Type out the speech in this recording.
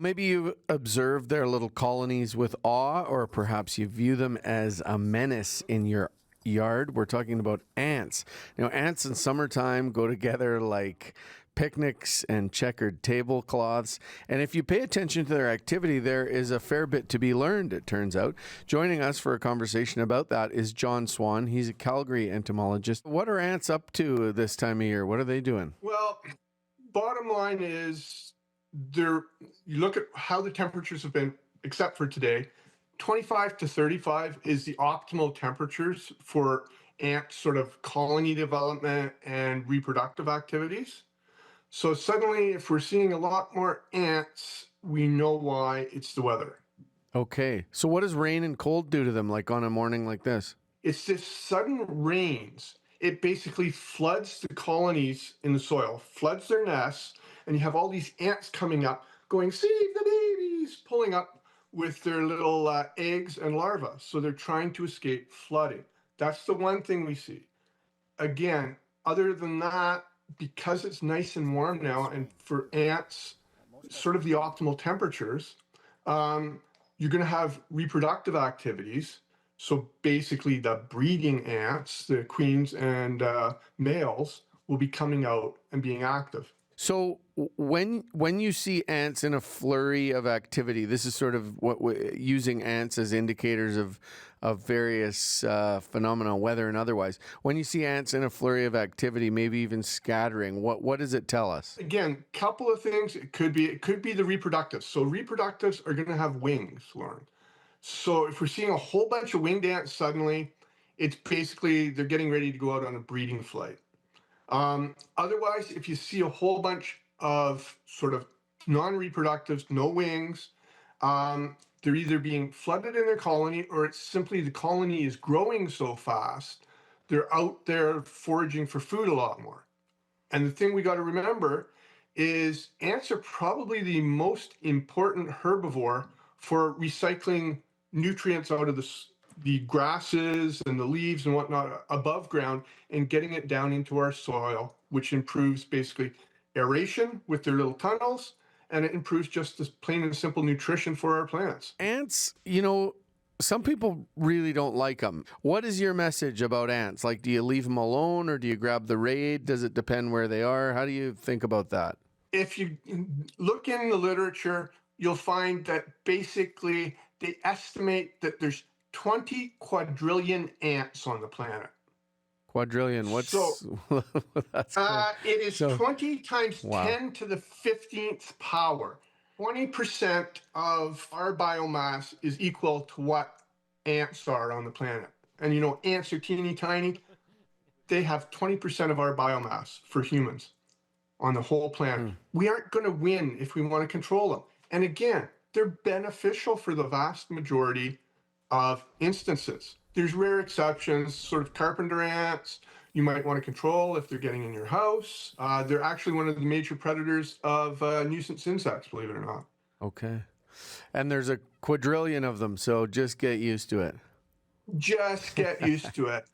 Maybe you observe their little colonies with awe, or perhaps you view them as a menace in your yard. We're talking about ants. Ants in summertime go together like picnics and checkered tablecloths. And if you pay attention to their activity, there is a fair bit to be learned, it turns out. Joining us for a conversation about that is John Swan. He's a Calgary entomologist. What are ants up to this time of year? What are they doing? Well, bottom line is you look at how the temperatures have been, except for today, 25 to 35 is the optimal temperatures for ant sort of colony development and reproductive activities. So suddenly, if we're seeing a lot more ants, we know why. It's the weather. Okay. So what does rain and cold do to them, like on a morning like this? It's this sudden rains. It basically floods the colonies in the soil, floods their nests, and you have all these ants coming up, going, save the babies, pulling up with their little eggs and larvae. So they're trying to escape flooding. That's the one thing we see. Again, other than that, because it's nice and warm now, and for ants, sort of the optimal temperatures, you're going to have reproductive activities. So basically the breeding ants, the queens and males, will be coming out and being active. So when you see ants in a flurry of activity, this is sort of what using ants as indicators of various phenomena, weather and otherwise. When you see ants in a flurry of activity, maybe even scattering, what does it tell us? Again, couple of things. It could be the reproductives. So reproductives are going to have wings, Lauren. So if we're seeing a whole bunch of winged ants suddenly, it's basically they're getting ready to go out on a breeding flight. Otherwise, if you see a whole bunch of sort of non-reproductives, no wings, they're either being flooded in their colony, or it's simply the colony is growing so fast, they're out there foraging for food a lot more. And the thing we got to remember is ants are probably the most important herbivore for recycling nutrients out of the grasses and the leaves and whatnot above ground and getting it down into our soil, which improves basically aeration with their little tunnels, and it improves just this plain and simple nutrition for our plants. Ants, some people really don't like them. What is your message about ants? Like, do you leave them alone, or do you grab the raid? Does it depend where they are? How do you think about that? If you look in the literature, you'll find that basically they estimate that there's 20 quadrillion ants on the planet. Quadrillion, what's... So, that's it is 20 times 10 to the 15th power. 20% of our biomass is equal to what ants are on the planet. And ants are teeny tiny. They have 20% of our biomass for humans on the whole planet. We aren't going to win if we want to control them. And again, they're beneficial for the vast majority of instances. There's rare exceptions, sort of carpenter ants, you might want to control if they're getting in your house. They're actually one of the major predators of nuisance insects, believe it or not. Okay. And there's a quadrillion of them, so just get used to it. Just get used to it.